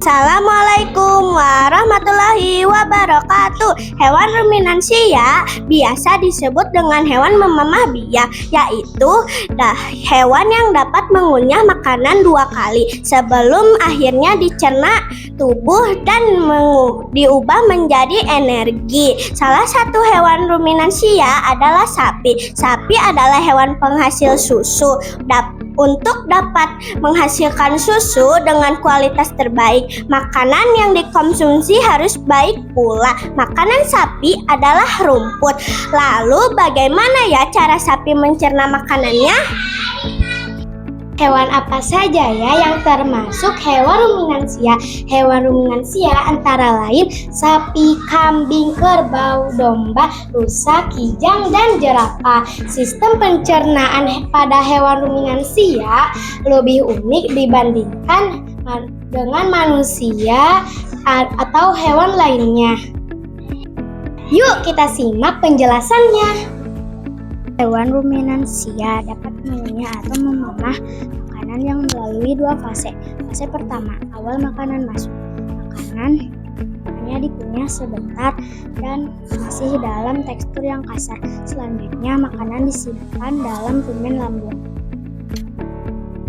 Assalamualaikum warahmatullahi wabarakatuh. Hewan ruminansia biasa disebut dengan hewan memamah biak, yaitu hewan yang dapat mengunyah makanan 2 kali sebelum akhirnya dicerna tubuh dan diubah menjadi energi. Salah satu hewan ruminansia adalah sapi. Sapi adalah hewan penghasil susu. Untuk dapat menghasilkan susu dengan kualitas terbaik, makanan yang dikonsumsi harus baik pula. Makanan sapi adalah rumput. Lalu bagaimana ya cara sapi mencerna makanannya? Hewan apa saja ya yang termasuk hewan ruminansia? Hewan ruminansia antara lain sapi, kambing, kerbau, domba, rusa, kijang, dan jerapah. Sistem pencernaan pada hewan ruminansia lebih unik dibandingkan dengan manusia atau hewan lainnya. Yuk kita simak penjelasannya. Hewan ruminansia dapat mengunyah atau memamah makanan yang melalui 2 fase. Fase pertama, awal makanan masuk. Makanan hanya dikunyah sebentar dan masih dalam tekstur yang kasar. Selanjutnya, makanan disimpan dalam rumen lambung.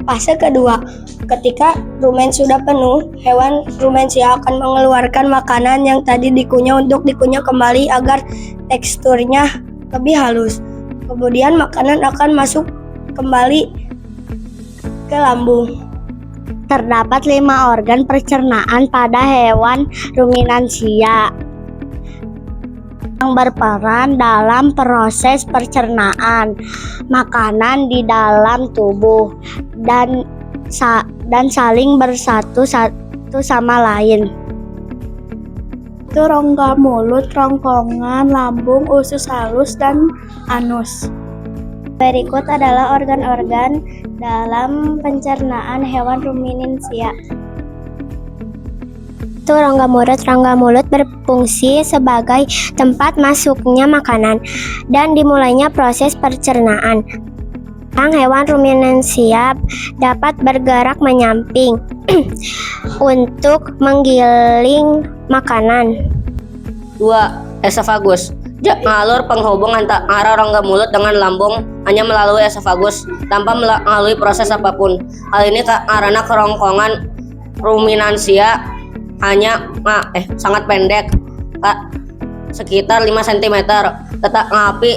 Fase kedua, ketika rumen sudah penuh, hewan ruminansia akan mengeluarkan makanan yang tadi dikunyah untuk dikunyah kembali agar teksturnya lebih halus. Kemudian makanan akan masuk kembali ke lambung. Terdapat 5 organ pencernaan pada hewan ruminansia yang berperan dalam proses pencernaan makanan di dalam tubuh dan saling bersatu satu sama lain. Itu rongga mulut, kerongkongan, lambung, usus halus, dan anus. Berikut adalah organ-organ dalam pencernaan hewan ruminansia. Itu rongga mulut. Rongga mulut berfungsi sebagai tempat masuknya makanan dan dimulainya proses pencernaan. Hewan ruminansia dapat bergerak menyamping untuk menggiling makanan. 2. Esofagus. Alur penghubung antara rongga mulut dengan lambung hanya melalui esofagus tanpa melalui proses apapun. Hal ini karena kerongkongan ruminansia hanya sangat pendek, sekitar 5 cm, tetapi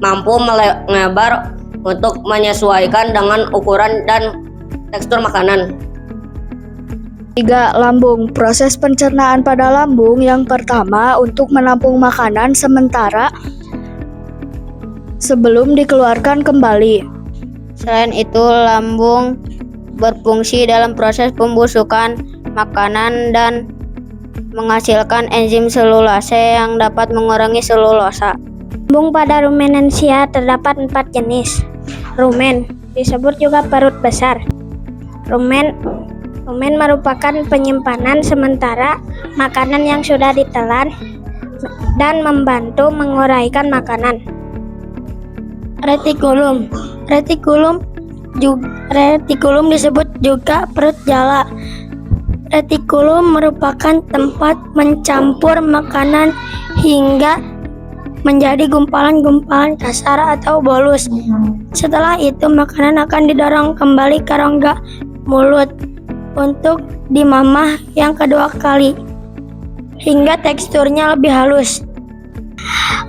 mampu melebar untuk menyesuaikan dengan ukuran dan tekstur makanan. 3. Lambung. Proses pencernaan pada lambung yang pertama untuk menampung makanan sementara sebelum dikeluarkan kembali. Selain itu, lambung berfungsi dalam proses pembusukan makanan dan menghasilkan enzim selulase yang dapat mengurangi selulosa. Lambung pada ruminansia terdapat 4 jenis. Rumen disebut juga perut besar. Rumen merupakan penyimpanan sementara makanan yang sudah ditelan dan membantu menguraikan makanan. Retikulum disebut juga perut jala. Retikulum merupakan tempat mencampur makanan hingga menjadi gumpalan-gumpalan kasar atau bolus. Setelah itu makanan akan didorong kembali ke rongga mulut untuk dimamah yang kedua kali hingga teksturnya lebih halus.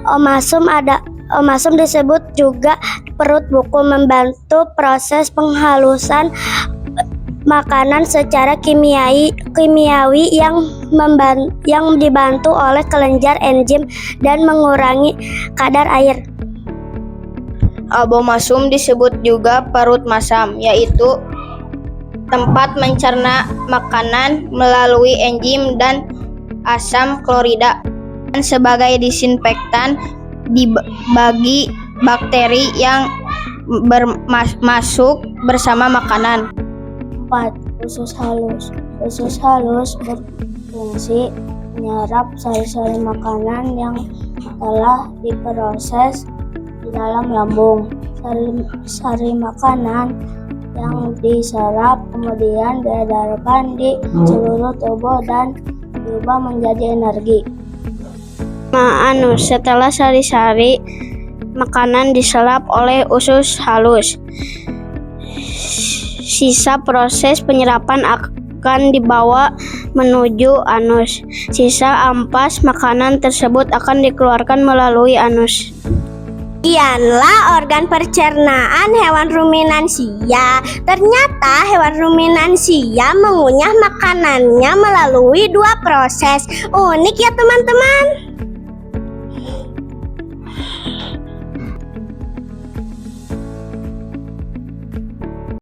Omasum disebut juga perut buku, membantu proses penghalusan makanan secara kimiawi yang dibantu oleh kelenjar enzim dan mengurangi kadar air. Abomasum disebut juga perut masam, yaitu tempat mencerna makanan melalui enzim dan asam klorida dan sebagai disinfektan bagi bakteri yang masuk bersama makanan. 4. Usus halus. Usus halus berfungsi menyerap sari-sari makanan yang telah diproses di dalam lambung. Sari makanan yang diserap kemudian diedarkan di seluruh tubuh dan berubah menjadi energi. Anus, setelah sari-sari makanan diserap oleh usus halus, sisa proses penyerapan akan dibawa menuju anus. Sisa ampas makanan tersebut akan dikeluarkan melalui anus. Sekianlah organ pencernaan hewan ruminansia. Ternyata hewan ruminansia mengunyah makanannya melalui dua proses. Unik ya teman-teman.